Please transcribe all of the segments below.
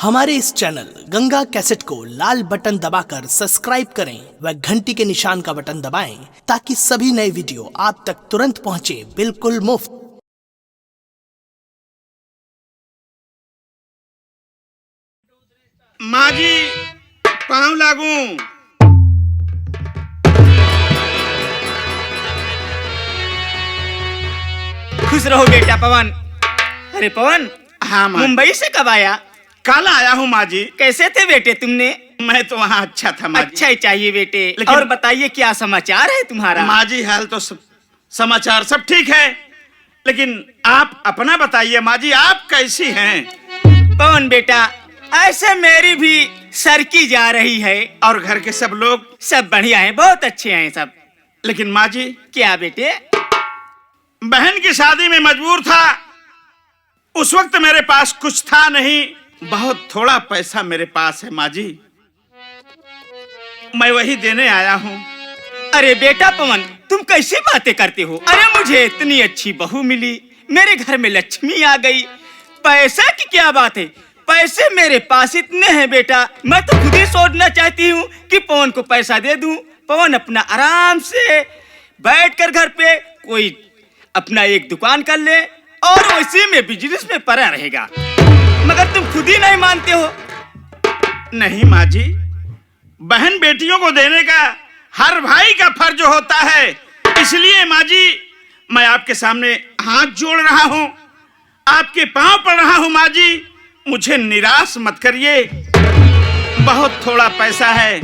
हमारे इस channel Ganga cassette को लाल बटन दबाकर सब्सक्राइब करें व घंटी के निशान का बटन दबाएं ताकि सभी नए वीडियो आप तक तुरंत पहुंचे बिल्कुल मुफ्त। माँ जी पाँव लागू। खुश रहो बेटा पवन। अरे पवन, हाँ माँ। मुंबई से कब आया? कल आया हूँ माँ जी। कैसे थे बेटे तुमने? मैं तो वहाँ अच्छा था माँ जी। अच्छा ही चाहिए बेटे। लेकिन- और बताइए क्या समाचार है तुम्हारा? माँ जी हाल तो समाचार सब ठीक है, लेकिन आप अपना बताइए माँ जी, आप कैसी हैं? पवन बेटा, ऐसे मेरी भी सरकी जा रही है। और घर के सब लोग? सब बढ़िया हैं, बहुत अच्छे हैं सब। लेकिन माँ जी, क्या बेटे? बहन की शादी में मजबूर था। उस वक्त मेरे पास कुछ था नहीं, बहुत थोड़ा पैसा मेरे पास है माँ जी, मैं वही देने आया हूँ। अरे बेटा पवन, तुम कैसी बातें करते हो? अरे मुझे इतनी अच्छी बहू मिली, मेरे घर में लक्ष्मी आ गई, पैसा की क्या बात है? पैसे मेरे पास इतने हैं बेटा, मैं तो खुद ही सोचना चाहती हूँ कि पवन को पैसा दे दूं। पवन अपना आराम से बैठकर घर पे कोई अपना एक दुकान कर ले और उसी में बिजनेस में पड़ा रहेगा, मगर तुम खुद ही नहीं मानते हो। नहीं माँ जी, बहन बेटियों को देने का हर भाई का फर्ज होता है, इसलिए माँ जी मैं आपके सामने हाथ जोड़ रहा हूँ, आपके पांव पड़ रहा हूँ माँ जी, मुझे निराश मत करिए, बहुत थोड़ा पैसा है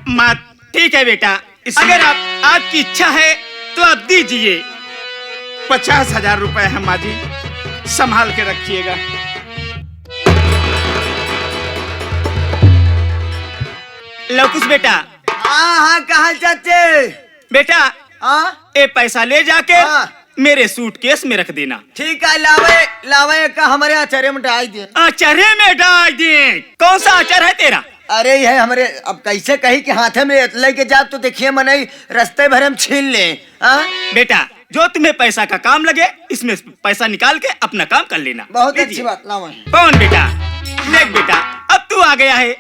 माँ। ठीक है बेटा, अगर आपकी इच्छा है तो आप दीजिए। 50,000 रुपए है माँ जी, संभाल के रखिएगा। लवकुश बेटा। हाँ कहा चाचे? बेटा हाँ ये पैसा ले जाके हाँ। मेरे सूटकेस में रख देना। ठीक है, लावे लावे का हमारे अचारे में डाल दे। अचारे में डाल दे। कौन सा अचार है तेरा? अरे ये है हमारे, अब कैसे कही कि हाथे में लेके जा तो देखिए मनई रास्ते भर हम छीन ले। हाँ बेटा जो तुम्हें पैसा का काम लगे इसमें पैसा निकाल के अपना काम कर लेना। बहुत लीजिए। अच्छी बात, लावा। पवन बेटा देख बेटा, अब तू आ गया है,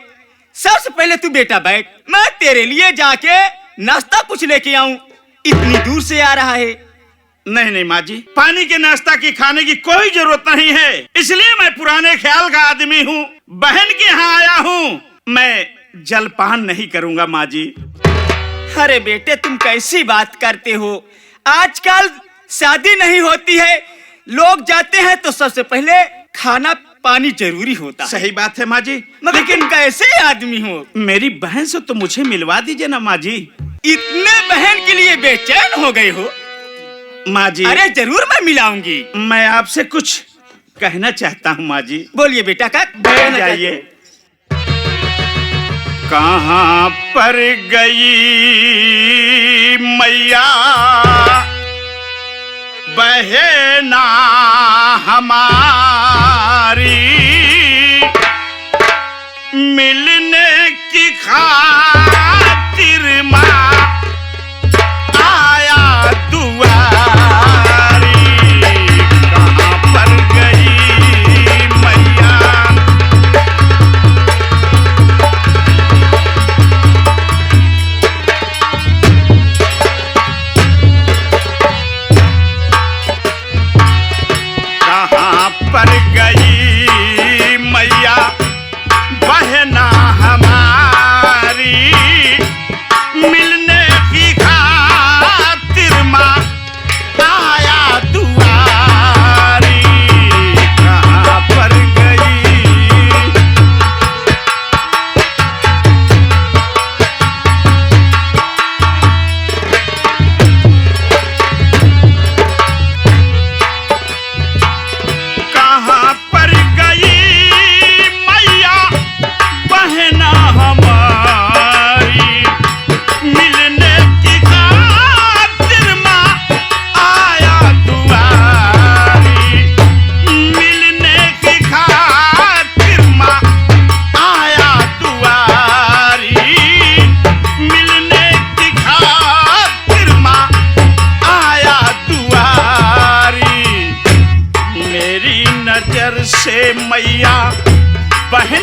सबसे पहले तू बेटा बैठ, मैं तेरे लिए जाके नाश्ता कुछ लेके आऊं, इतनी दूर से आ रहा है। नहीं नहीं माँ जी, पानी के नाश्ता की खाने की कोई जरूरत नहीं है, इसलिए मैं पुराने ख्याल का आदमी हूँ, बहन के यहाँ आया हूँ, मैं जलपान नहीं करूँगा माँ जी। अरे बेटे तुम कैसी बात करते हो? आजकल शादी नहीं होती है, लोग जाते हैं तो सबसे पहले खाना पानी जरूरी होता है। सही बात है माँ जी, लेकिन कैसे आदमी हो? मेरी बहन से तो मुझे मिलवा दीजिए ना माँ जी। इतने बहन के लिए बेचैन हो गए हो? माँ जी अरे जरूर मैं मिलाऊंगी। मैं आपसे कुछ कहना चाहता हूँ माँ जी। बोलिए बेटा का बैठ जाइए। कहाँ पर गई मैया बहना हमारी, मिलने की खातिर माँ आया दुआरी। कहाँ पर गई मैया, कहाँ पर गई मैया बहना हमारी,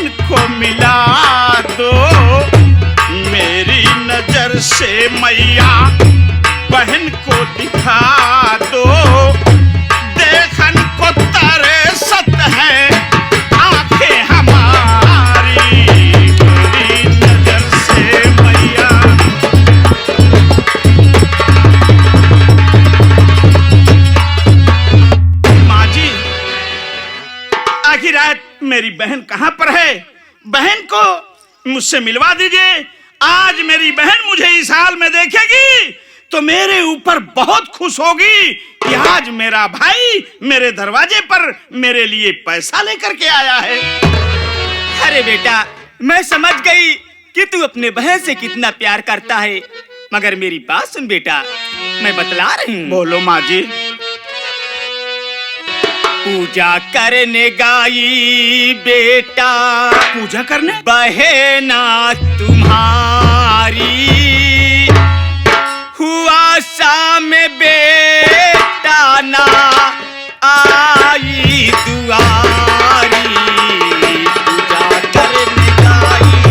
बहन को मिला दो, मेरी नजर से मैया बहन को दिखा दो। देखन को तारे सत है आंखें हमारी, मेरी नजर से मैया। माँ जी, आखिर आज मेरी बहन कहाँ पर है? बहन को मुझसे मिलवा दीजिए। आज मेरी बहन मुझे इस हाल में देखेगी तो मेरे ऊपर बहुत खुश होगी कि आज मेरा भाई मेरे दरवाजे पर मेरे लिए पैसा लेकर के आया है। अरे बेटा, मैं समझ गई कि तू अपने बहन से कितना प्यार करता है, मगर मेरी बात सुन बेटा, मैं बतला रही हूँ। बोलो माँ जी। पूजा करने गई बेटा, पूजा करने? बहना तुम्हारी, हुआ शाम बेटा ना आई दुआरी। पूजा करने गई,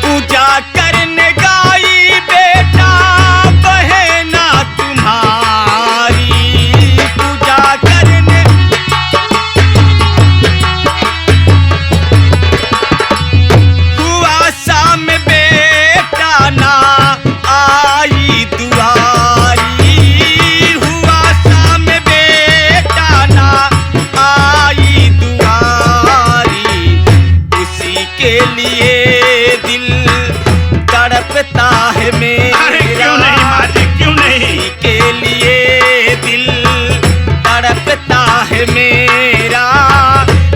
पूजा करने गई बेटा बहना तुम्हारी, पूजा करने। हुआ शाम बेटा ना आई दुआरी, हुआ शाम बेटा ना आई दुआरी। उसी के लिए दिल तड़पता है मेरा। अरे क्यों नहीं माँ जी, क्यों नहीं? उसी के लिए दिल तड़पता है मेरा।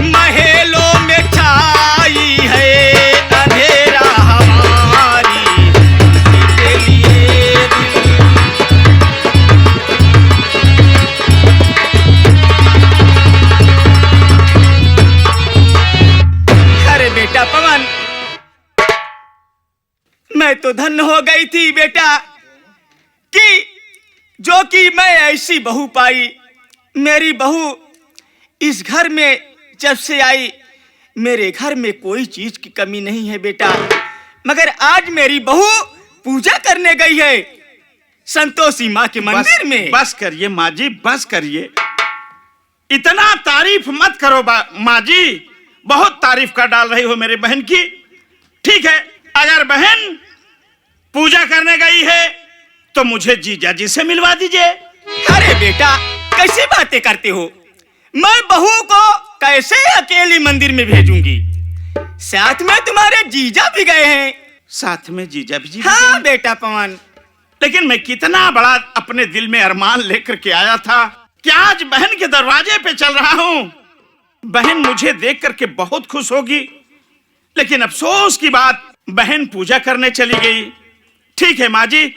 महलों में छाई है अंधेरा हमारी, उसी के लिए दिल। अरे बेटा पवन, मैं तो धन्य हो गई थी बेटा कि जो कि मैं ऐसी बहू पाई। मेरी बहू इस घर में जब से आई, मेरे घर में कोई चीज की कमी नहीं है बेटा। मगर आज मेरी बहू पूजा करने गई है संतोषी माँ के मंदिर में। बस करिए माँ जी, बस करिए। इतना तारीफ मत करो माँ जी, बहुत तारीफ कर डाल रही हो मेरे बहन की। ठीक है, अगर बहन पूजा करने गई है तो मुझे जीजा जी से मिलवा दीजिए। अरे बेटा, कैसी बातें करते हो? मैं बहू को कैसे अकेली मंदिर में भेजूंगी? साथ में तुम्हारे जीजा भी गए हैं। साथ में जीजा भी? हाँ बेटा पवन, लेकिन मैं कितना बड़ा अपने दिल में अरमान लेकर के आया था कि आज बहन के दरवाजे पे चल रहा हूँ। बहन मुझे देख करके बहुत खुश होगी, लेकिन अफसोस की बात, बहन पूजा करने चली गई। ठीक है माँ जी,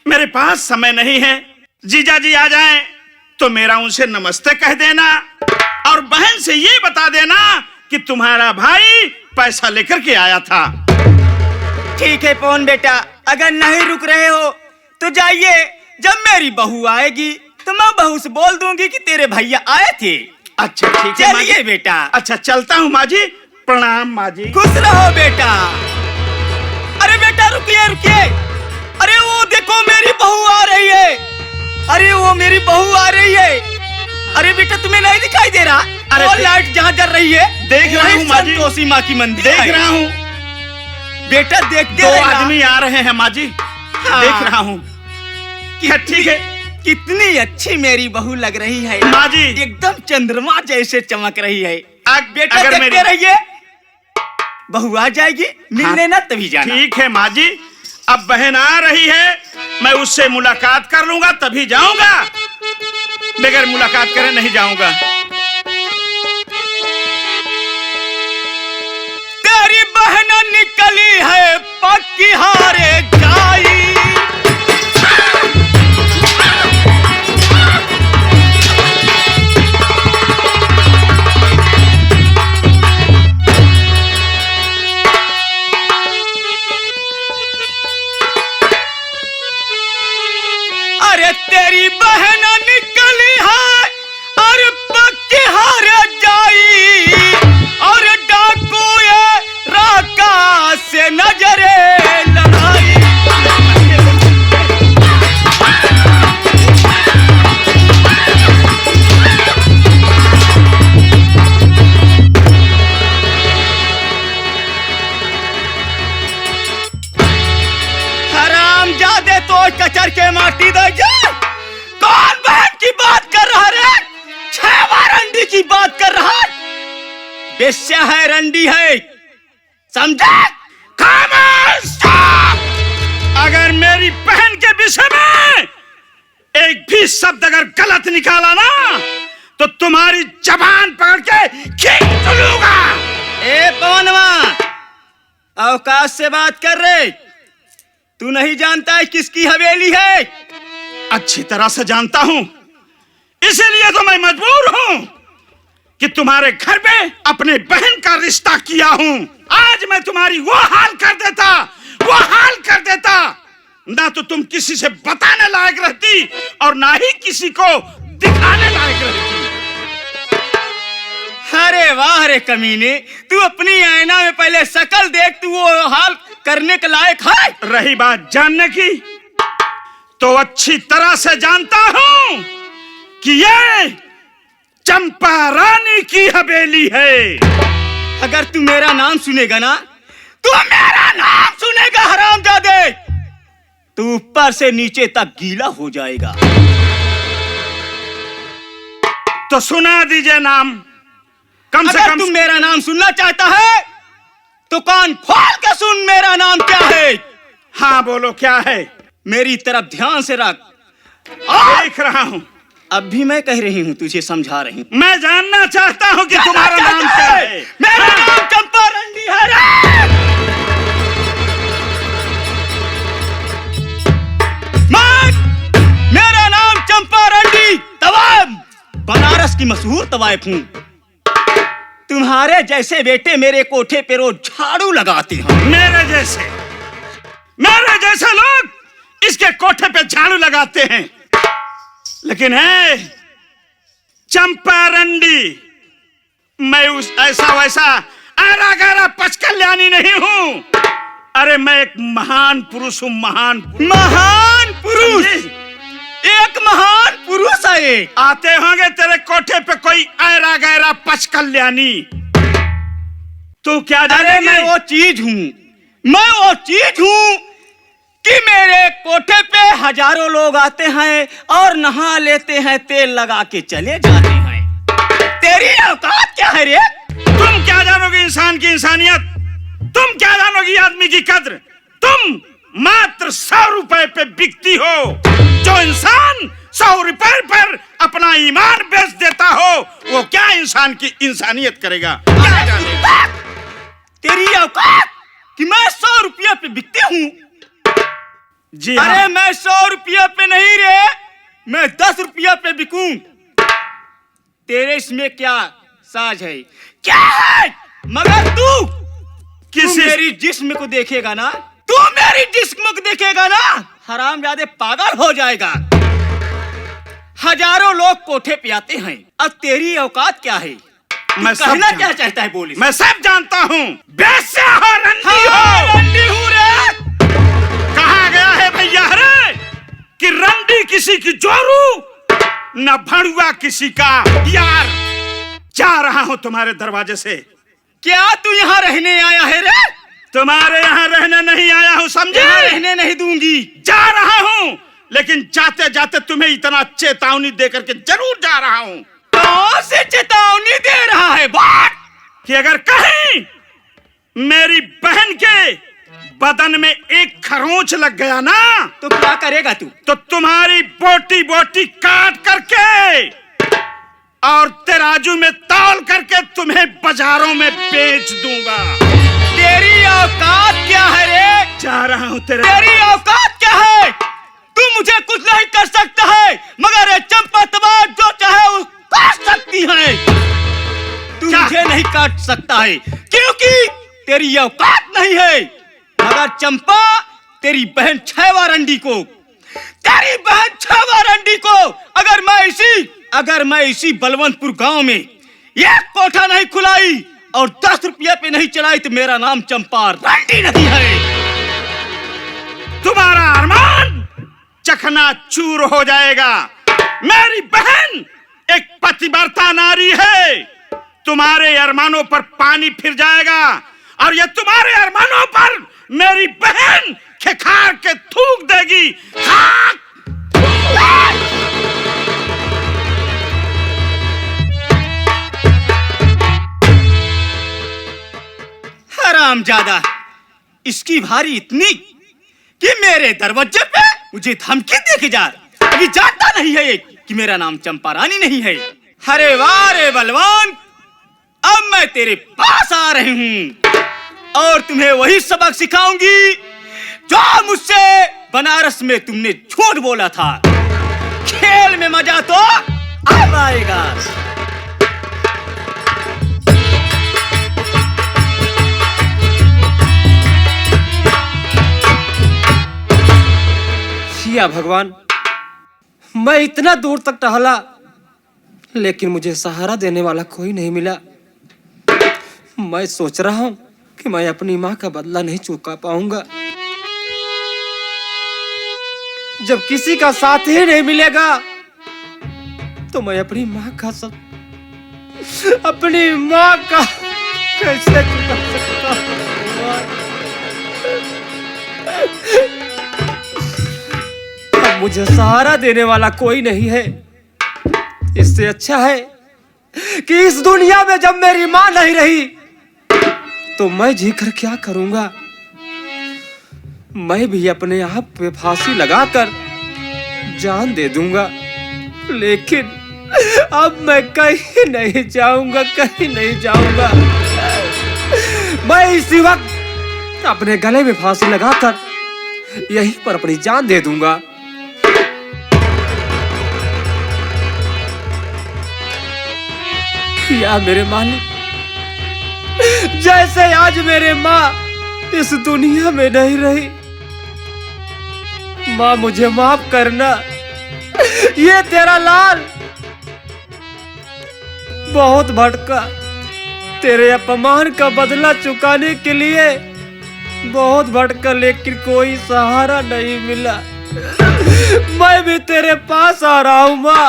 मेरे पास समय नहीं है। जीजा जी आ जाएं तो मेरा उनसे नमस्ते कह देना और बहन से ये बता देना कि तुम्हारा भाई पैसा लेकर के आया था। ठीक है पवन बेटा, अगर नहीं रुक रहे हो तो जाइए। जब मेरी बहू आएगी तो मैं बहू से बोल दूंगी कि तेरे भैया आए थे। अच्छा ठीक है चलिए बेटा। अच्छा चलता हूँ माँ जी, प्रणाम माँ जी। खुश रहो बेटा। अरे बेटा रुकिए रुकिए, अरे वो देखो मेरी बहू आ रही है। अरे वो मेरी बहू आ रही है। अरे बेटा तुम्हें नहीं दिखाई दे रहा? अरे वो लाइट जहाँ जल रही है, देख रहा हूँ माँ जी। संतोषी माँ की मंदिर देख है। रहा हूँ बेटा देखते दो रहना। आदमी आ रहे हैं माँ जी। हाँ। देख रहा हूँ। ठीक है। कितनी अच्छी मेरी बहू लग रही है माँ जी। एकदम चंद्रमा जैसे चमक रही है। बेटा अगर देखते रहिए, बहू आ जाएगी, मिल हाँ। लेना तभी जाना। ठीक है माँ जी, अब बहन आ रही है, मैं उससे मुलाकात कर लूंगा तभी जाऊंगा, बगैर मुलाकात करे नहीं जाऊंगा। तेरी बहन निकली है पक्की हारे जाई। अरे तेरी बहन निकली है और पक्के हार जाई, और डाकू ये राका से नजरे लड़ाई। हरामजादे तो कचर के माटी दे जा। कौन बहन की बात कर रहा रे? 6 बार रंडी की बात कर रहा है। बेश्या है, रंडी है, समझा? खामोश! अगर मेरी बहन के विषय में एक भी शब्द अगर गलत निकाला ना तो तुम्हारी जबान पकड़ के खींच लूंगा। ए पवनवा, अवकाश से बात कर रहे। तू नहीं जानता है किसकी हवेली है? अच्छी तरह से जानता हूं, इसीलिए तो मैं मजबूर हूं कि तुम्हारे घर में अपने बहन का रिश्ता किया हूं। आज मैं तुम्हारी वो हाल कर देता ना तो तुम किसी से बताने लायक रहती और ना ही किसी को दिखाने लायक रहती। अरे वाह रे कमीने, तू अपनी आईना में पहले शक्ल देख, तू वो हाल करने के लायक है। रही बात जानने की, तो अच्छी तरह से जानता हूं कि ये चंपा रानी की हवेली है। अगर तू मेरा नाम सुनेगा ना, तू मेरा नाम सुनेगा हरामजादे, तू ऊपर से नीचे तक गीला हो जाएगा। तो सुना दीजिए नाम। कम से अगर कम तू मेरा नाम सुनना चाहता है तो कान खोल के सुन, मेरा नाम क्या है। हाँ बोलो, क्या है? मेरी तरफ ध्यान से रख। देख रहा हूं। अब भी मैं कह रही हूँ, तुझे समझा रही हूँ। मैं जानना चाहता हूं कि तुम्हारा नाम क्या है। मेरा नाम चंपा रंडी है रे। मेरा नाम चंपा रंडी तवायफ, बनारस की मशहूर तवायफ हूँ। तुम्हारे जैसे बेटे मेरे कोठे पे रोज झाड़ू लगाते हैं। मेरे जैसे लोग इसके कोठे पे झाड़ू लगाते हैं, लेकिन है चंपा रंडी, मैं उस ऐसा वैसा आरा गारा पचकल्याणी नहीं हूं। अरे मैं एक महान पुरुष हूं, महान पुरुष, एक महान पुरुष है। आते होंगे तेरे कोठे पे कोई ऐरा गैरा पचकल्याणी, तू क्या अरे मैं वो चीज हूँ कि मेरे कोठे पे हजारों लोग आते हैं और नहा लेते हैं, तेल लगा के चले जाते हैं। तेरी औकात क्या है रे? तुम क्या जानोगे इंसान की इंसानियत? तुम क्या जानोगी आदमी की कद्र? तुम मात्र 100 रुपए पे बिकती हो। जो इंसान 100 रुपए पर अपना ईमान बेच देता हो, वो क्या इंसान की इंसानियत करेगा? क्या जानेगा? तेरी औकात कि मैं 100 रुपया पे बिकती हूँ? जी हाँ। अरे मैं 100 रुपया पे नहीं रे, मैं 10 रुपया पे बिकूं। तेरे इसमें क्या साज है? क्या है? मगर तू मेरी जिस्म को देखेगा ना, हरामजादे पागल हो जाएगा। हजारों लोग कोठे पे आते हैं, अब तेरी औकात क्या है? मैं कहना क्या चाहता है बोली? मैं सब जानता हूँ। बेस्या हो, रंडी हो। रंडी हूँ रे। कहा गया है भैया रे कि रंडी किसी की जोरू न भड़ुआ किसी का यार। जा रहा हूँ तुम्हारे दरवाजे से। क्या तू यहाँ रहने आया है रे? तुम्हारे यहाँ रहने नहीं आया हूँ, समझे? रहने नहीं दूंगी। जा रहा हूँ, लेकिन जाते जाते तुम्हें इतना चेतावनी देकर के जरूर जा रहा हूँ। कौन से चेतावनी दे रहा है बात? कि अगर कहीं मेरी बहन के बदन में एक खरोंच लग गया ना, तो क्या करेगा तू? तो तुम्हारी बोटी बोटी काट करके और तराजू में तौल करके तुम्हें बाजारों में बेच दूंगा। तेरी औकात क्या है रे? जा रहा हूँ तेरी औकात क्या है? तू मुझे कुछ नहीं कर सकता है, मगर ये चंपा तवायफ जो चाहे वो काट सकती है। तू मुझे नहीं काट सकता है क्योंकि तेरी औकात नहीं है, मगर चंपा तेरी बहन 6 रंडी को मेरी बहन छावा रंडी को अगर मैं इसी बलवंतपुर गांव में एक कोठा नहीं खुलाई और 10 रुपये पे नहीं चलाई तो मेरा नाम चंपा रंडी नहीं है। तुम्हारा अरमान चकना चूर हो जाएगा। मेरी बहन एक पतिव्रता नारी है। तुम्हारे अरमानों पर पानी फिर जाएगा और ये तुम्हारे अरमानों पर मेरी बहन खिखार के थूक देगी। हरामजादा, इसकी भारी इतनी कि मेरे दरवाजे पे मुझे धमकी दे के जा। अभी जानता नहीं है कि मेरा नाम चंपा रानी नहीं है। अरे वाह रे बलवान, अब मैं तेरे पास आ रही हूँ और तुम्हें वही सबक सिखाऊंगी जो मुझसे बनारस में तुमने झूठ बोला था। खेल में मजा तो अब आएगा। या भगवान, मैं इतना दूर तक टहला लेकिन मुझे सहारा देने वाला कोई नहीं मिला। मैं सोच रहा हूं कि मैं अपनी मां का बदला नहीं चुका पाऊंगा। जब किसी का साथ ही नहीं मिलेगा तो मैं अपनी मां का कैसे चुका सकता हूं? मुझे सहारा देने वाला कोई नहीं है। इससे अच्छा है कि इस दुनिया में जब मेरी मां नहीं रही तो मैं जीकर क्या करूंगा। मैं भी अपने आप पे फांसी लगाकर जान दे दूंगा, लेकिन अब मैं कहीं नहीं जाऊंगा। मैं इसी वक्त अपने गले में फांसी लगाकर यहीं पर अपनी जान दे दूंगा। या मेरे मालिक, जैसे आज मेरे माँ इस दुनिया में नहीं रही, माँ मुझे माफ करना। ये तेरा लाल बहुत भटका, तेरे अपमान का बदला चुकाने के लिए बहुत भटका, लेकिन कोई सहारा नहीं मिला। मैं भी तेरे पास आ रहा हूँ माँ,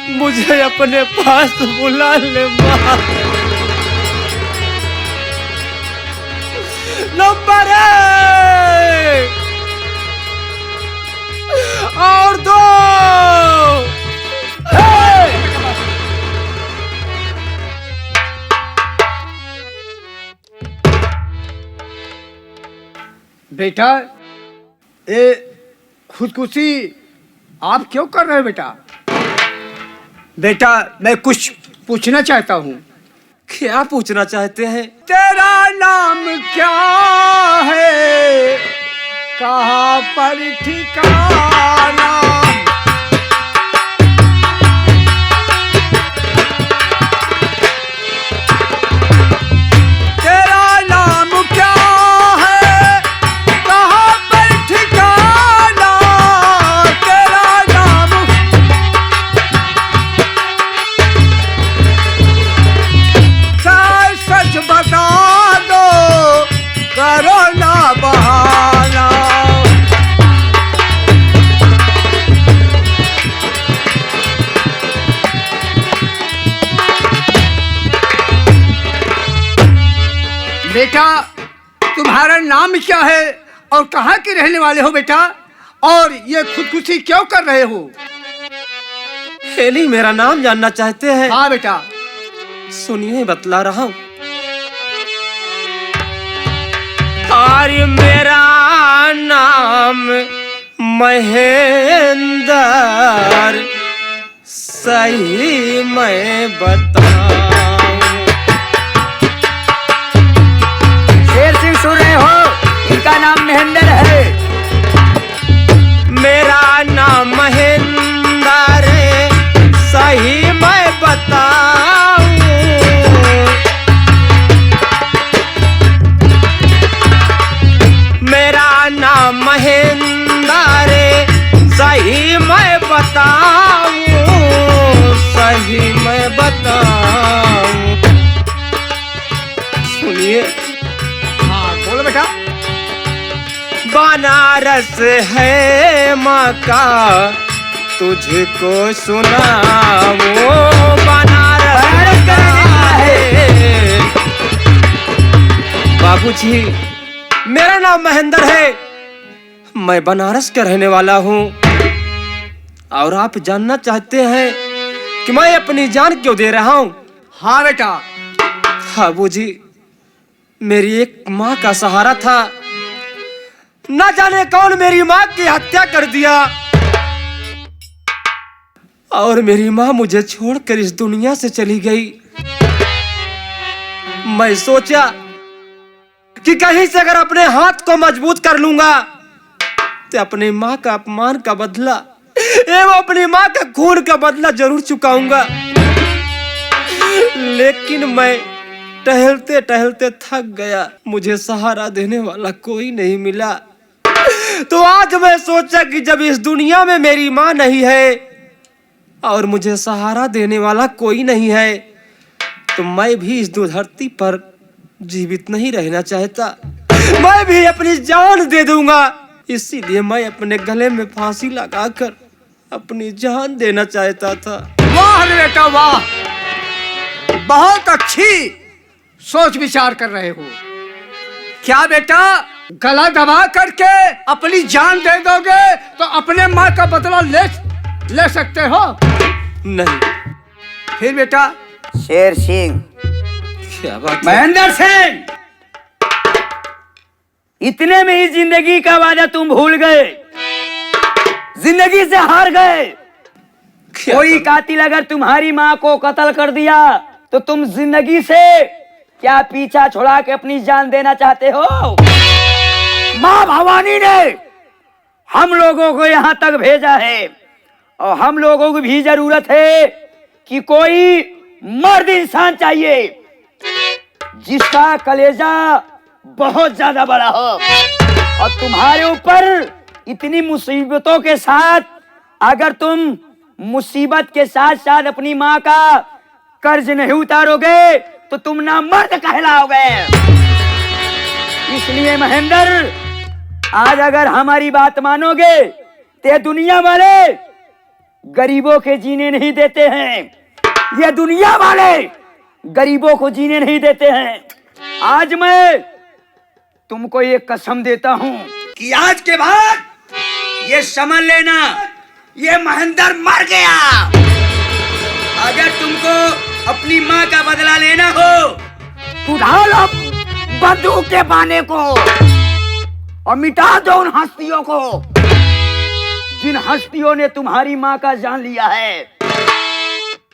मुझे अपने पास बुला ले माँ। नंबर 1 और 2। बेटा, ये खुदकुशी आप क्यों कर रहे हो बेटा? बेटा, मैं कुछ पूछना चाहता हूँ। क्या पूछना चाहते हैं? तेरा नाम क्या है? कहाँ पर ठिकाना? तेरा नाम क्या है? कहाँ पर ठिकाना? तेरा नाम सच बता दो, करो ना बहाना। बेटा, तुम्हारा नाम क्या है और कहाँ के रहने वाले हो बेटा? और ये खुदकुशी क्यों कर रहे हो? हेली मेरा नाम जानना चाहते हैं? हाँ बेटा। सुनिए, बतला रहा हूँ। और मेरा नाम महेंद्र, सही मैं बताऊं। शेर सिंह सुन रहे हो? इनका नाम महेंद्र है। मेरा नाम महेंद्र है, सही मैं बताऊं। मेरा नाम महेंद्र है, सही कैसे है माँ का तुझको सुनाऊं, बनारस का है। बाबूजी, मेरा नाम महेंद्र है, मैं बनारस का रहने वाला हूँ। और आप जानना चाहते हैं कि मैं अपनी जान क्यों दे रहा हूँ? हाँ बेटा। बाबूजी, मेरी एक माँ का सहारा था, न जाने कौन मेरी माँ की हत्या कर दिया और मेरी माँ मुझे छोड़कर इस दुनिया से चली गई। मैं सोचा कि कहीं से अगर अपने हाथ को मजबूत कर लूंगा तो अपनी माँ का अपमान का बदला एवं अपनी माँ का खून का बदला जरूर चुकाऊंगा। लेकिन मैं टहलते टहलते थक गया, मुझे सहारा देने वाला कोई नहीं मिला। तो आज मैं सोचा कि जब इस दुनिया में मेरी माँ नहीं है और मुझे सहारा देने वाला कोई नहीं है, तो मैं भी इस धरती पर जीवित नहीं रहना चाहता, मैं भी अपनी जान दे दूंगा। इसीलिए मैं अपने गले में फांसी लगाकर अपनी जान देना चाहता था। वाह रे बेटा वाह, बहुत अच्छी सोच विचार कर रहे हो। क्या बेटा गला दबा करके अपनी जान दे दोगे तो अपने माँ का बदला ले सकते हो? नहीं। फिर बेटा? शेर सिंह। क्या बात है? महेंद्र सिंह, इतने में ही जिंदगी का वादा तुम भूल गए, जिंदगी से हार गए। कोई कातिल अगर तुम्हारी माँ को कत्ल कर दिया तो तुम जिंदगी से क्या पीछा छुड़ा के अपनी जान देना चाहते हो? माँ भवानी ने हम लोगों को यहाँ तक भेजा है और हम लोगों को भी जरूरत है कि कोई मर्द इंसान चाहिए जिसका कलेजा बहुत ज्यादा बड़ा हो। और तुम्हारे ऊपर इतनी मुसीबतों के साथ अगर तुम मुसीबत के साथ साथ अपनी माँ का कर्ज नहीं उतारोगे तो तुम ना मर्द कहलाओगे। इसलिए महेंद्र, आज अगर हमारी बात मानोगे तो दुनिया वाले गरीबों के जीने नहीं देते हैं, ये दुनिया वाले गरीबों को जीने नहीं देते हैं। आज मैं तुमको ये कसम देता हूं कि आज के बाद ये समझ लेना, ये महेंद्र मर गया। अगर तुमको अपनी माँ का बदला लेना हो तो उठा लो बंदूक के बाने को और मिटा दो उन हस्तियों को जिन हस्तियों ने तुम्हारी माँ का जान लिया है।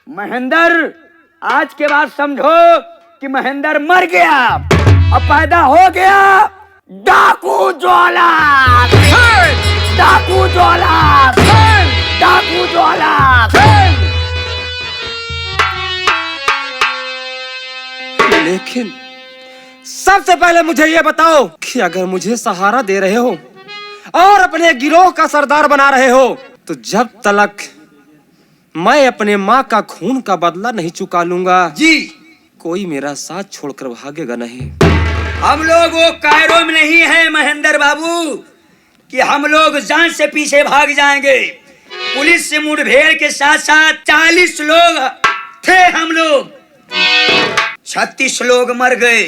महेंद्र, आज के बाद समझो कि महेंद्र मर गया अब पैदा हो गया डाकू ज्वाला। डाकू ज्वाला, डाकू ज्वाला। लेकिन सबसे पहले मुझे ये बताओ कि अगर मुझे सहारा दे रहे हो और अपने गिरोह का सरदार बना रहे हो तो जब तक मैं अपने माँ का खून का बदला नहीं चुका लूंगा जी, कोई मेरा साथ छोड़कर भागेगा नहीं। हम लोग वो कायरों में नहीं है महेंद्र बाबू कि हम लोग जान से पीछे भाग जाएंगे। पुलिस से मुठभेड़ के साथ साथ 40 लोग थे हम लोग, 36 लोग मर गए,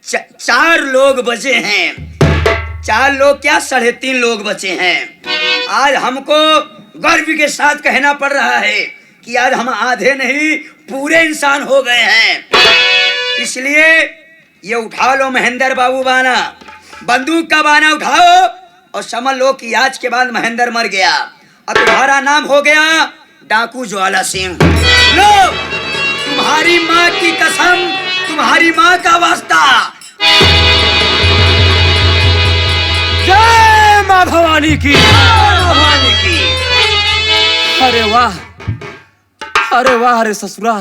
4 लोग बचे हैं। 4 लोग क्या 3.5 लोग बचे हैं। आज हमको गर्व के साथ कहना पड़ रहा है कि आज हम आधे नहीं पूरे इंसान हो गए हैं। इसलिए ये उठा लो महेंद्र बाबू बाना, बंदूक का बाना उठाओ और समझ लो कि आज के बाद महेंद्र मर गया। अब तुम्हारा नाम हो गया डाकू ज्वाला सिंह। लो, तुम्हारी माँ की कसम, तुम्हारी माँ का वास्ता। जय माँ भवानी की। भवानी की। अरे वाह, अरे वाह, अरे ससुरा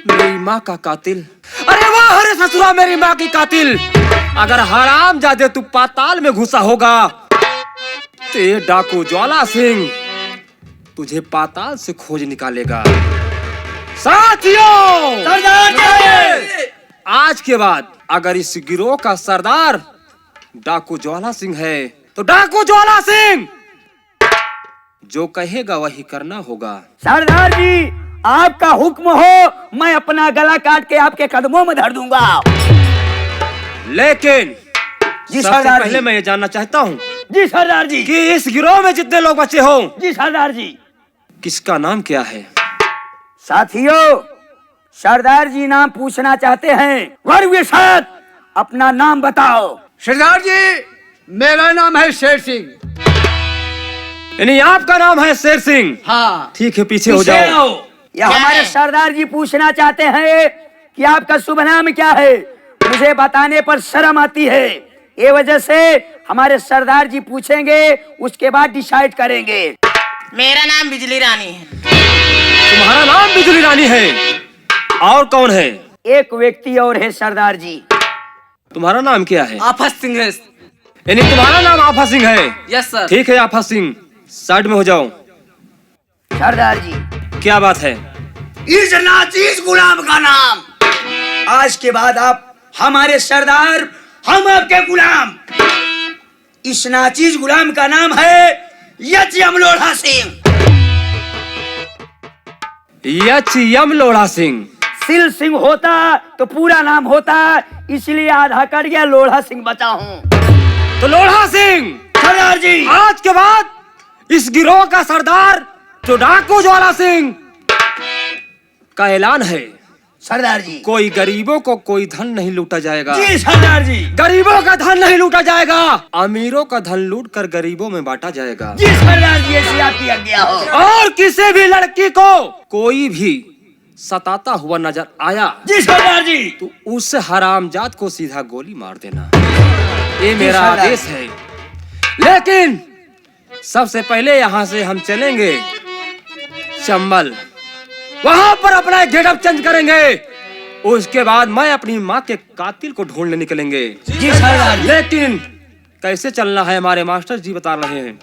मेरी माँ का कातिल। अरे वाह, अरे ससुरा मेरी माँ की कातिल। अगर हराम जादे तू पाताल में घुसा होगा तो ये डाकू ज्वाला सिंह तुझे पाताल से खोज निकालेगा। साथियों, सरदार, आज के बाद अगर इस गिरोह का सरदार डाकू ज्वाला सिंह है तो डाकू ज्वाला सिंह जो कहेगा वही करना होगा। सरदार जी, आपका हुक्म हो, मैं अपना गला काट के आपके कदमों में धर दूंगा। लेकिन जी सबसे सरदार पहले जी। मैं ये जानना चाहता हूँ जी सरदार जी। कि इस गिरोह में जितने लोग बचे हो, जी सरदार जी। किसका नाम क्या है? साथियों, सरदार जी नाम पूछना चाहते हैं। वर्गविशत, अपना नाम बताओ। सरदार जी, मेरा नाम है शेर सिंह। यानी आपका नाम है शेर सिंह? हाँ। ठीक है, पीछे हो जाओ। यह हमारे सरदार जी पूछना चाहते हैं कि आपका शुभ नाम क्या है। मुझे बताने पर शर्म आती है, ये वजह से हमारे सरदार जी पूछेंगे, उसके बाद डिसाइड करेंगे। मेरा नाम बिजली रानी है। तुम्हारा नाम बिजली रानी है? और कौन है? एक व्यक्ति और है सरदार जी। तुम्हारा नाम क्या है? आफत सिंह है। यानी तुम्हारा नाम आफा सिंह है? Yes sir. ठीक है आफा सिंह, साइड में हो जाओ। सरदार जी, क्या बात है? इस नाचीज गुलाम का नाम, आज के बाद आप हमारे सरदार, हम आपके गुलाम। इस नाचीज गुलाम का नाम है यम लोढ़ा सिंह। यम लोढ़ा सिंह। सिल सिंह होता तो पूरा नाम होता, इसलिए आधा कर गया, लोढ़ा सिंह बचा हूँ। तो लोढ़ा सिंह, सरदार जी, आज के बाद इस गिरोह का सरदार जो डाकू ज्वाला सिंह का ऐलान है। सरदार जी। कोई गरीबों को कोई धन नहीं लूटा जाएगा। जी सरदार जी। गरीबों का धन नहीं लूटा जाएगा, अमीरों का धन लूट कर गरीबों में बांटा जाएगा। जी सरदार जी, ऐसी आपकी आज्ञा हो। और किसी भी लड़की को कोई भी सताता हुआ नजर आया, जी सरदार जी। तो उस हरामजात को सीधा गोली मार देना, ये मेरा आदेश है। लेकिन सबसे पहले यहाँ से हम चलेंगे चंबल, वहां पर अपना गेटअप चेंज करेंगे। उसके बाद मैं अपनी माँ के कातिल को ढूंढने निकलेंगे। जी सरदार जी। लेकिन कैसे चलना है हमारे मास्टर जी बता रहे हैं।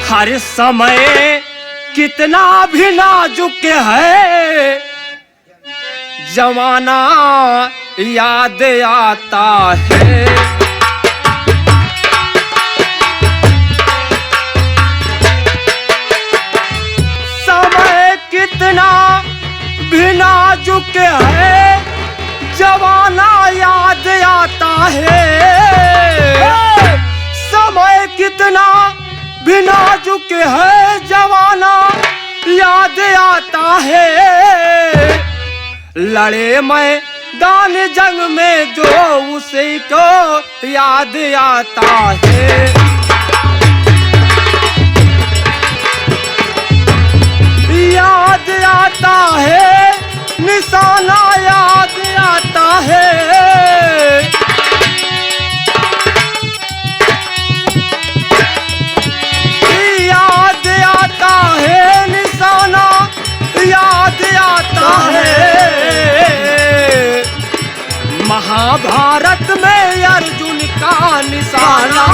हर समय कितना भी नाजुक है, जमाना याद आता है। समय कितना भी नाजुक है, जमाना याद आता है। समय कितना भी नाजुक है, जमाना याद आता है। लड़े मैदान जंग में जो उसी को याद आता है। याद आता है, निशाना याद आता है। याद आता है, निशाना याद आता है। महाभारत में अर्जुन का निशाना